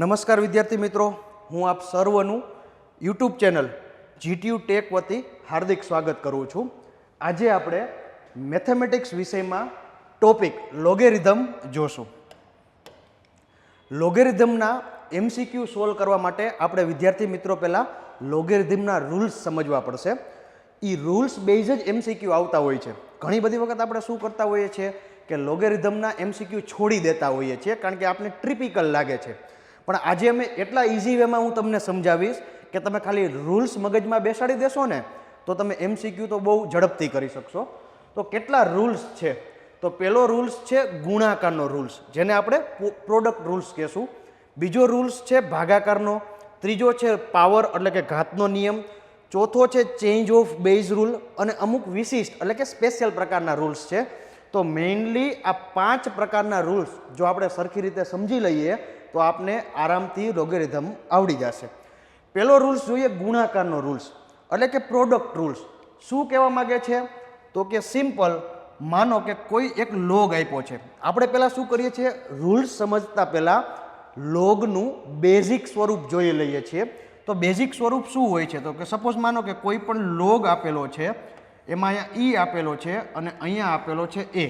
નમસ્કાર વિદ્યાર્થી મિત્રો, હું આપ સર્વનું યુટ્યુબ ચેનલ જીટીયુ ટેક વતી હાર્દિક સ્વાગત કરું છું. આજે આપણે મેથેમેટિક્સ વિષયમાં ટોપિક લોગેરિધમ જોશું. લોગેરિધમના એમસીક્યુ સોલ્વ કરવા માટે આપણે વિદ્યાર્થી મિત્રો પહેલાં લોગેરિધમના રૂલ્સ સમજવા પડશે. એ રૂલ્સ બેઝ જ એમસીક્યુ આવતા હોય છે. ઘણી બધી વખત આપણે શું કરતા હોઈએ છીએ કે લોગેરિધમના એમસીક્યુ છોડી દેતા હોઈએ છીએ કારણ કે આપણે ટ્રિપિકલ લાગે છે. પણ આજે અમે એટલા ઇઝી વેમાં હું તમને સમજાવીશ કે તમે ખાલી રૂલ્સ મગજમાં બેસાડી દેશો ને તો તમે એમસીક્યુ તો બહુ ઝડપથી કરી શકશો. તો કેટલા રૂલ્સ છે? તો પહેલો રૂલ્સ છે ગુણાકારનો રૂલ્સ, જેને આપણે પ્રોડક્ટ રૂલ્સ કહેશું. બીજો રૂલ્સ છે ભાગાકારનો. ત્રીજો છે પાવર એટલે કે ઘાતનો નિયમ. ચોથો છે ચેન્જ ઓફ બેઝ રૂલ અને અમુક વિશિષ્ટ એટલે કે સ્પેશિયલ પ્રકારના રૂલ્સ છે. તો મેઇનલી આ 5 પ્રકારના રૂલ્સ જો આપણે સરખી રીતે સમજી લઈએ તો આપને આરામથી લોગેરિધમ આવડી જશે. પહેલો રૂલ્સ જોઈએ ગુણાકારનો રૂલ્સ એટલે કે પ્રોડક્ટ રૂલ્સ. શું કહેવા માગે છે? તો કે સિમ્પલ, માનો કે કોઈ એક લોગ આપ્યો છે. આપણે પહેલાં શું કરીએ છીએ, રૂલ્સ સમજતા પહેલાં લોગનું બેઝિક સ્વરૂપ જોઈ લઈએ છીએ. તો બેઝિક સ્વરૂપ શું હોય છે? તો કે સપોઝ માનો કે કોઈ પણ લોગ આપેલો છે, એમાં અહીંયા ઈ આપેલો છે અને અહીંયા આપેલો છે એ.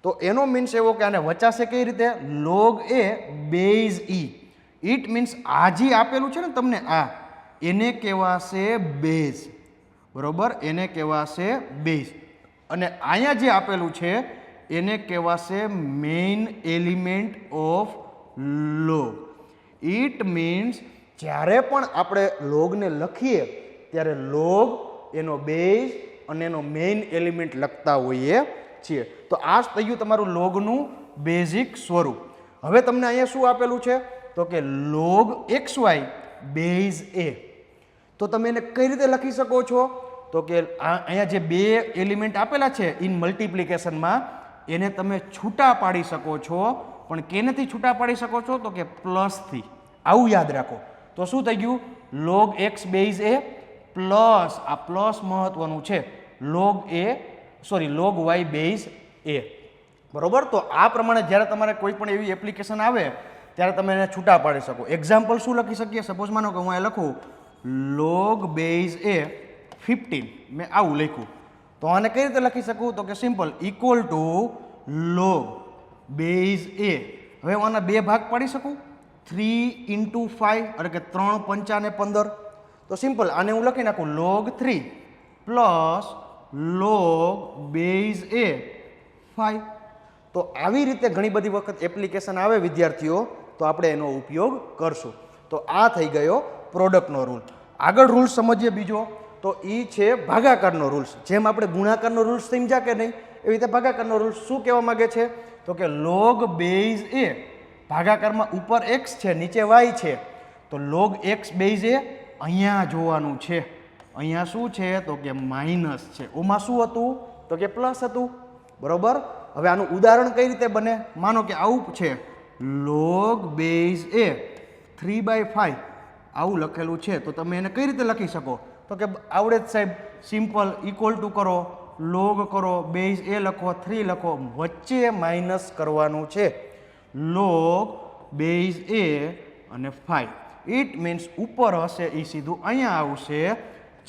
તો એનો મીન્સ એવો કે આને વચાશે કઈ રીતે? Log A base E. It means આ જે આપેલું છે ને તમને આ, એને કહેવાશે બેઝ. બરોબર, એને કહેવાશે બેઝ. અને અહીંયા જે આપેલું છે એને કહેવાશે main element of log. It means જ્યારે પણ આપણે લોગને લખીએ ત્યારે લોગ એનો બેઝ અને એનો મેઇન એલિમેન્ટ લખતા હોઈએ છીએ. તો આ જ થયું તમારું લોગનું બેઝિક સ્વરૂપ. હવે તમને અહીંયા શું આપેલું છે? તો કે લોગ XY બેઝ એ. તો તમે એને કઈ રીતે લખી શકો છો? તો કે અહીંયા જે બે એલિમેન્ટ આપેલા છે ઇન મલ્ટિપ્લિકેશનમાં, એને તમે છૂટા પાડી શકો છો. પણ કેનેથી છૂટા પાડી શકો છો? તો કે પ્લસથી. આવું યાદ રાખો. તો શું થઈ ગયું? લોગ X બેઝ એ પ્લસ, આ પ્લસ મહત્વનું છે, લોગ Y બેઝ એ. બરોબર. તો આ પ્રમાણે જ્યારે તમારે કોઈ પણ એવી એપ્લિકેશન આવે ત્યારે તમે એને છૂટા પાડી શકો. એક્ઝામ્પલ શું લખી શકીએ? સપોઝ માનો કે હું અહીં લખું લોગ બેઝ એ 15, મેં આવું લખ્યું. તો આને કઈ રીતે લખી શકું? તો કે simple, equal to log base A. હવે હું આના બે ભાગ પાડી શકું, 3 into 5 એટલે કે 3 5 ને 15. તો સિમ્પલ આને હું લખી નાખું લોગ 3 પ્લસ લોગ બેઝ એ 5. તો આવી રીતે ઘણી બધી વખત એપ્લિકેશન આવે વિદ્યાર્થીઓ, તો આપણે એનો ઉપયોગ કરશું. તો આ થઈ ગયો પ્રોડક્ટનો રૂલ. આગળ રૂલ સમજીએ બીજો, તો એ છે ભાગાકારનો રૂલ્સ. જેમ આપણે ગુણાકારનો રૂલ્સ સમજ્યા કે નહીં, એવી રીતે ભાગાકારનો રૂલ્સ શું કહેવા માગે છે? તો કે લોગ બેઝ એ, ભાગાકારમાં ઉપર x છે નીચે y છે, તો લોગ x બેઝ એ અહીંયા જોવાનું છે. અહીંયા શું છે? તો કે માઇનસ છે. ઓમાં શું હતું? તો કે પ્લસ હતું. બરોબર. હવે આનું ઉદાહરણ કઈ રીતે બને? માનો કે આવું છે લોગ બેઝ એ 3/5 આવું લખેલું છે. તો તમે એને કઈ રીતે લખી શકો? તો કે આવડે જ સાહેબ, સિમ્પલ ઇક્વલ ટુ કરો, લોગ કરો, બેઝ એ લખો, 3 લખો, વચ્ચે માઇનસ કરવાનું છે લોગ બેઝ એ અને 5. ઇટ મીન્સ ઉપર હશે એ સીધું અહીંયા આવશે,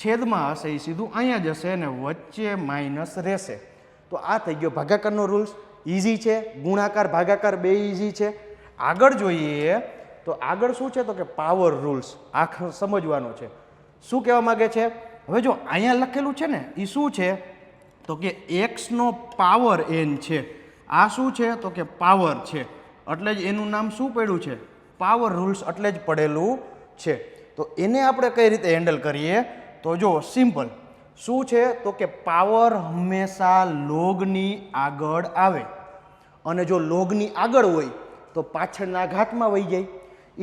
છેદમાં હશે એ સીધું અહીંયા જશે અને વચ્ચે માઇનસ રહેશે. તો આ થઈ ગયો ભાગાકારનો રૂલ્સ. ઇઝી છે. ગુણાકાર ભાગાકાર બે ઇઝી છે. આગળ જોઈએ તો આગળ શું છે? તો કે પાવર રૂલ્સ. આ સમજવાનો છે. શું કહેવા માગે છે? હવે જો અહીંયા લખેલું છે ને એ શું છે? તો કે x નો પાવર n છે. આ શું છે? તો કે પાવર છે. એટલે જ એનું નામ શું પડ્યું છે? પાવર રૂલ્સ એટલે જ પડેલું છે. તો એને આપણે કઈ રીતે હેન્ડલ કરીએ? તો જો સિમ્પલ શું છે? તો કે પાવર હંમેશા લોગની આગળ આવે, અને જો લોગની આગળ હોય તો પાછળના ઘાતમાં વહી જાય.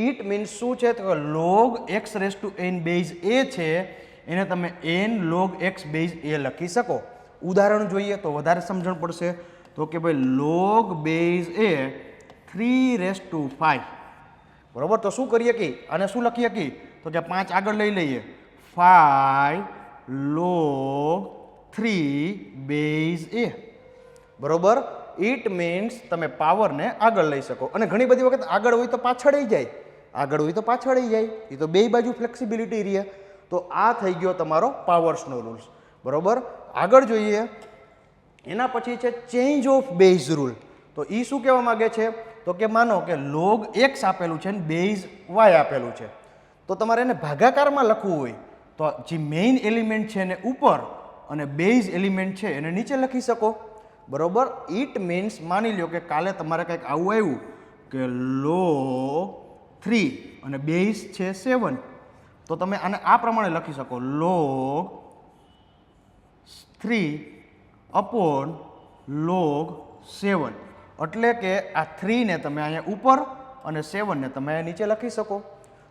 ઇટ મીન્સ શું છે? તો કે લોગ x⁻n બેઝ એ છે, એને તમે n log x બેઝ એ લખી શકો. ઉદાહરણ જોઈએ તો વધારે સમજણ પડશે. તો કે ભાઈ લોગ બેઝ એ 3/5. બરોબર. તો શું કરીએ કે આને શું લખીએ કે? તો કે 5 આગળ લઈ લઈએ, 5 log 3 બેઝ એ. બરોબર. ઇટ મીન્સ તમે પાવરને આગળ લઈ શકો. અને ઘણી બધી વખત આગળ હોય તો પાછળ જાય, આગળ હોય તો પાછળ જાય, એ તો બે બાજુ ફ્લેક્સિબિલિટી રહે. તો આ થઈ ગયો તમારો પાવર્સનો રૂલ્સ. બરોબર, આગળ જોઈએ. એના પછી છે ચેન્જ ઓફ બેઝ રૂલ. તો એ શું કહેવા માગે છે? તો કે માનો કે log x આપેલું છે ને બેઝ y આપેલું છે, તો તમારે એને ભાગાકારમાં લખવું હોય તો જે મેઇન એલિમેન્ટ છે એને ઉપર અને બેઝ એલિમેન્ટ છે એને નીચે લખી શકો. બરોબર, ઇટ મીન્સ માની લો કે કાલે તમારે કંઈક આવું આવ્યું કે log 3 અને બેઝ છે 7, તો તમે આને આ પ્રમાણે લખી શકો log 3 upon log 7. એટલે કે આ 3 ને તમે અહીંયા ઉપર અને 7 ને તમે અહીંયા નીચે લખી શકો.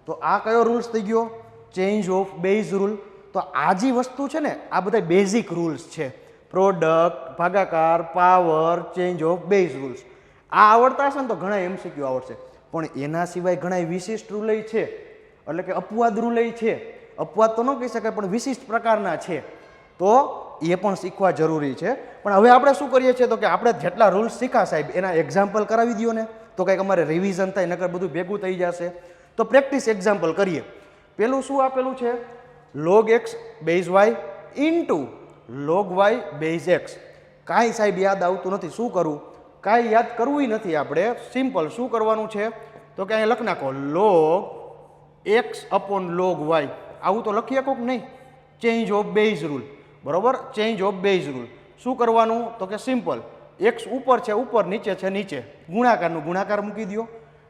તો આ કયો રૂલ્સ થઈ ગયો? Change of base rule. તો આ જે વસ્તુ છે ને આ બધા બેઝિક રૂલ્સ છે. પ્રોડક્ટ, ભાગાકાર, power, change of base rules. આ આવડતા હશે ને તો ઘણા એમસીક્યુ આવડશે. પણ એના સિવાય ઘણા વિશિષ્ટ રૂલ છે, એટલે કે અપવાદ રૂલ છે. અપવાદ તો ન કહી શકાય પણ વિશિષ્ટ પ્રકારના છે, તો એ પણ શીખવા જરૂરી છે. પણ હવે આપણે શું કરીએ છીએ તો કે આપણે જેટલા રૂલ્સ શીખા સાહેબ એના એક્ઝામ્પલ કરાવી દો ને, તો કંઈક અમારે રિવિઝન થાય, નકર બધું ભેગું થઈ જશે. તો પ્રેક્ટિસ એક્ઝામ્પલ કરીએ. પેલું શું આપેલું છે? log x base y into log y base x. કાંઈ સાહેબ યાદ આવતું નથી, શું કરવું? કાંઈ યાદ કરવું નથી આપણે. સિમ્પલ શું કરવાનું છે તો કે અહીંયા લખ નાખો log x upon log y. આવું તો લખી શકો કે નહીં? Change of base rule. બરોબર, ચેન્જ ઓફ બેઝ રૂલ. શું કરવાનું તો કે સિમ્પલ, x ઉપર છે ઉપર, નીચે છે નીચે, ગુણાકારનું ગુણાકાર મૂકી દો.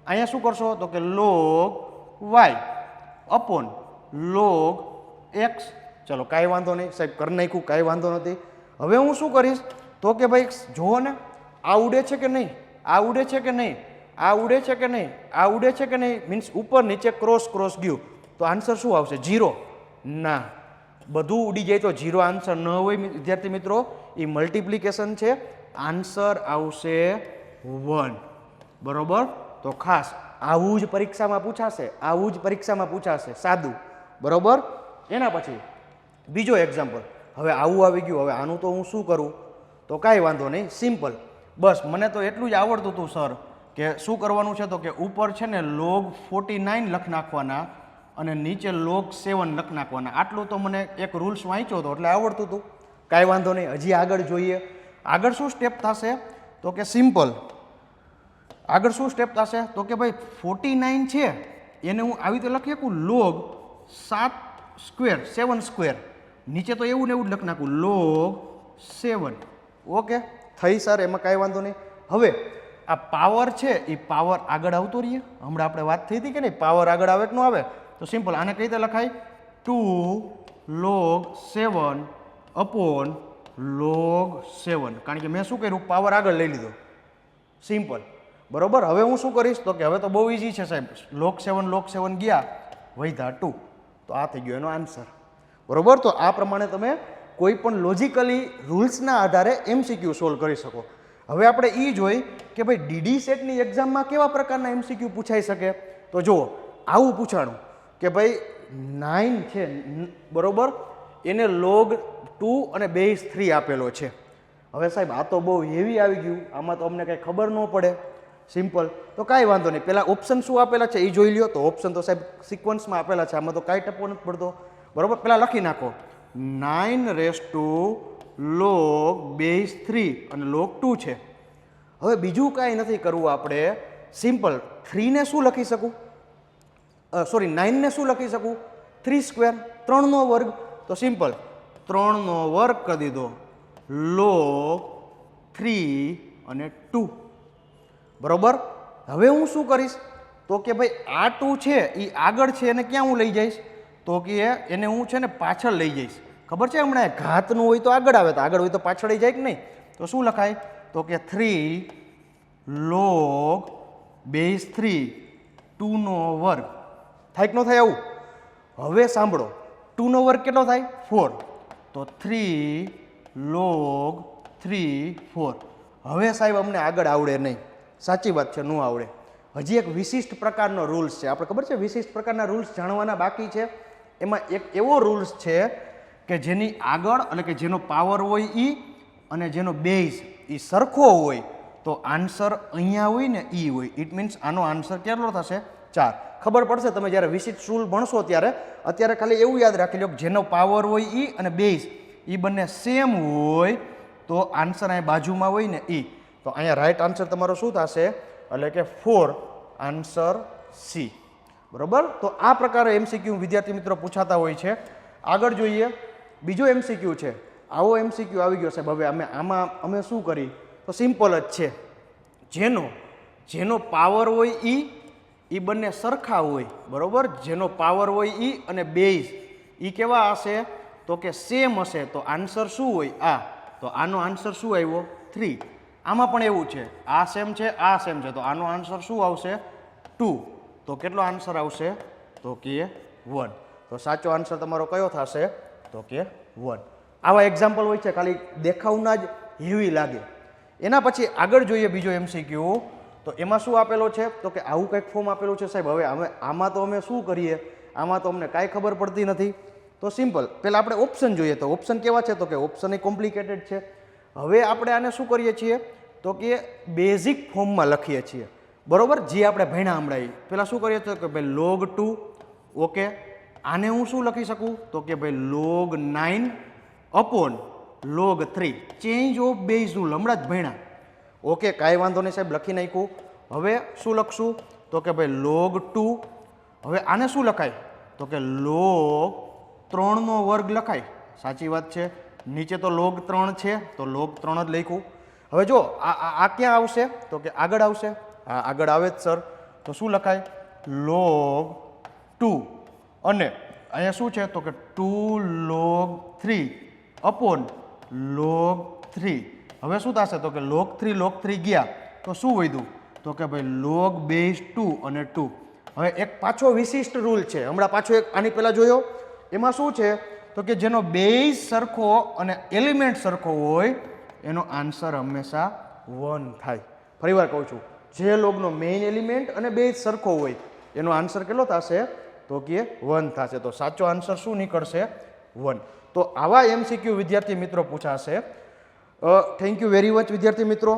અહીંયા શું કરશો તો કે log y upon log x. ચલો કાંઈ વાંધો નહીં સાહેબ, કરી નાખ્યું, કાંઈ વાંધો નથી. હવે હું શું કરીશ તો કે ભાઈ જુઓ ને, આ ઉડે છે કે નહીં, આ ઉડે છે કે નહીં, આ ઉડે છે કે નહીં, આ ઉડે છે કે નહીં, મીન્સ ઉપર નીચે ક્રોસ ક્રોસ ગયું, તો આન્સર શું આવશે? 0. ના, બધું ઉડી જાય તો 0 આન્સર ન હોય વિદ્યાર્થી મિત્રો. એ મલ્ટિપ્લિકેશન છે, આન્સર આવશે 1. બરોબર, તો ખાસ આવું જ પરીક્ષામાં પૂછાશે, આવું જ પરીક્ષામાં પૂછાશે, સાદું. બરોબર, એના પછી બીજો એક્ઝામ્પલ. હવે આવું આવી ગયું, હવે આનું તો હું શું કરું? તો કાંઈ વાંધો નહીં, સિમ્પલ. બસ મને તો એટલું જ આવડતું હતું સર કે શું કરવાનું છે તો કે ઉપર છે ને log 49 લખ નાખવાના અને નીચે log 7 લખ નાખવાના. આટલું તો મને એક રૂલ્સ વાંચ્યો હતો એટલે આવડતું હતું. કાંઈ વાંધો નહીં, હજી આગળ જોઈએ. આગળ શું સ્ટેપ થશે તો કે સિમ્પલ. આગળ શું સ્ટેપ થશે તો કે ભાઈ 49 છે એને હું આવી રીતે લખી શકું log 7 સ્ક્વેર 7 સ્ક્વેર. નીચે તો એવું ને એવું જ લખી નાખું log 7. ઓકે થઈ સર, એમાં કાંઈ વાંધો નહીં. હવે આ પાવર છે એ પાવર આગળ આવતો રહીએ. હમણાં આપણે વાત થઈ હતી કે નહીં, પાવર આગળ આવે કે ન આવે? તો સિમ્પલ આને કઈ રીતે લખાય? 2 log 7 અપોન log 7. કારણ કે મેં શું કર્યું, પાવર આગળ લઈ લીધો. સિમ્પલ. બરોબર, હવે હું શું કરીશ તો કે હવે તો બહુ ઇઝી છે સાહેબ. log 7 ગયા, વૈધા 2. તો આ થઈ ગયો એનો આન્સર. બરોબર, તો આ પ્રમાણે તમે કોઈ પણ લોજિકલી રૂલ્સના આધારે એમસીક્યુ સોલ્વ કરી શકો. હવે આપણે એ જોઈ કે ભાઈ ડીડી સેટની એક્ઝામમાં કેવા પ્રકારના એમસીક્યુ પૂછાઈ શકે. તો જુઓ, આવું પૂછાણું કે ભાઈ 9 છે બરોબર, એને log 2 અને બેઝ 3 આપેલો છે. હવે સાહેબ આ તો બહુ હેવી આવી ગયું, આમાં તો અમને કંઈ ખબર ન પડે. સિમ્પલ, તો કાંઈ વાંધો નહીં. પહેલાં ઓપ્શન શું આપેલા છે એ જોઈ લ્યો. તો ઓપ્શન તો સાહેબ સિક્વન્સમાં આપેલા છે, આમાં તો કાંઈ ટપો નથી પડતો. બરોબર, પહેલાં લખી નાખો 9 રેઝ ટુ log બેઝ 3 અને log 2 છે. હવે બીજું કાંઈ નથી કરવું આપણે. સિમ્પલ, 3 ને શું લખી શકું? સોરી 9 ને શું લખી શકું? 3 સ્ક્વેર, 3 નો વર્ગ. તો સિમ્પલ 3 નો વર્ગ કરી દીધો log 3 અને 2. બરોબર, હવે હું શું કરીશ તો કે ભાઈ આ 2 છે એ આગળ છે એને ક્યાં હું લઈ જઈશ તો કે એને હું છે ને પાછળ લઈ જઈશ. ખબર છે હમણાં ઘાતનું હોય તો આગળ આવે, તો આગળ હોય તો પાછળ જાય કે નહીં? તો શું લખાય તો કે 3 log બેઝ 3 2 નો વર્ગ. થાય કે ન થાય આવું? હવે સાંભળો, 2 નો વર્ગ કેટલો થાય? 4. તો 3 log 3 4. હવે સાહેબ અમને આગળ આવડે નહીં. સાચી વાત છે, ન આવડે. હજી એક વિશિષ્ટ પ્રકારનો રૂલ્સ છે. આપણે ખબર છે વિશિષ્ટ પ્રકારના રૂલ્સ જાણવાના બાકી છે. એમાં એક એવો રૂલ્સ છે કે જેની આગળ એટલે કે જેનો પાવર હોય એ અને જેનો બેઝ એ સરખો હોય તો આન્સર અહીંયા હોય ને એ હોય. ઇટ મીન્સ આનો આન્સર કેટલો થશે? 4. ખબર પડશે તમે જ્યારે વિશિષ્ટ રૂલ ભણશો ત્યારે. અત્યારે ખાલી એવું યાદ રાખી લો કે જેનો પાવર હોય ઈ અને બેઝ એ બંને સેમ હોય તો આન્સર અહીંયા બાજુમાં હોય ને ઈ. તો અહીંયા રાઈટ આન્સર તમારો શું થશે? એટલે કે 4, આન્સર સી. બરોબર. તો આ પ્રકારે MCQ વિદ્યાર્થી મિત્રો પૂછાતા હોય છે. આગળ જોઈએ બીજો MCQ છે. આવો MCQ આવી ગયો સાહેબ. હવે અમે શું કરી તો સિમ્પલ જ છે. જેનો પાવર હોય ઈ બંને સરખા હોય. બરોબર. જેનો પાવર હોય ઈ અને બેઝ ઈ કેવા હશે? તો કે સેમ હશે. તો આન્સર શું હોય? આ. તો આનો આન્સર શું આવ્યો? 3. આમાં પણ એવું છે, આ સેમ છે, આ સેમ છે, તો આનો આન્સર શું આવશે? 2. તો કેટલો આન્સર આવશે? તો કે 1. તો સાચો આન્સર તમારો કયો થશે? તો કે 1. આવા એક્ઝામ્પલ હોય છે, ખાલી દેખાવના જ હેવી લાગે. એના પછી આગળ જોઈએ બીજો MCQ. તો એમાં શું આપેલો છે? તો કે આવું કંઈક ફોર્મ આપેલું છે સાહેબ. હવે આમાં તો અમે શું કરીએ? આમાં તો અમને કાંઈ ખબર પડતી નથી. તો સિમ્પલ, પહેલાં આપણે ઓપ્શન જોઈએ. તો ઓપ્શન કેવા છે? તો કે ઓપ્શન એ કોમ્પ્લિકેટેડ છે. હવે આપણે આને શું કરીએ છીએ? તો કે બેઝિક ફોર્મમાં લખીએ છીએ. બરોબર. જે આપણે ભણ્યા હમણાં પહેલાં શું કરીએ છીએ કે ભાઈ log 2. ઓકે. આને હું શું લખી શકું? તો કે ભાઈ log 9 upon log 3. Change of base rule હમણાં જ ભણ્યા. ઓકે, કાંઈ વાંધો નહીં સાહેબ, લખી નાખ્યું. હવે શું લખશું? તો કે ભાઈ log 2. હવે આને શું લખાય? તો કે log 3નો વર્ગ લખાય. સાચી વાત છે. નીચે તો log 3 છે તો log 3 જ લખ્યું. હવે જો આ ક્યાં આવશે? તો કે આગળ આવશે. હા, આગળ આવે જ સર. તો શું લખાય? log 2 અને અહીંયા શું છે? તો કે 2 log 3 upon log 3. હવે શું થશે? તો કે log 3 ગયા તો શું વધ્યું? તો કે ભાઈ log બેઝ 2 અને 2. હવે એક પાછો વિશિષ્ટ રૂલ છે. હમણાં પાછો એક આની પહેલાં જોયો. એમાં શું છે? તો કે જેનો બેઝ સરખો અને એલિમેન્ટ સરખો હોય એનો આન્સર હંમેશા 1 થાય. ફરીવાર કહું છું, જે લોગનો મેઇન એલિમેન્ટ અને બેઝ સરખો હોય એનો આન્સર કેટલો થશે? તો કે 1 થશે. તો સાચો આન્સર શું નીકળશે? 1. તો આવા MCQ વિદ્યાર્થી મિત્રો પૂછાશે. થેન્ક યુ વેરી મચ વિદ્યાર્થી મિત્રો.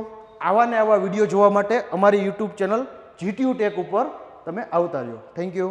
આવા ને આવા વિડીયો જોવા માટે અમારી YouTube ચેનલ GTU Tech ઉપર તમે આવતા રહ્યો. Thank you.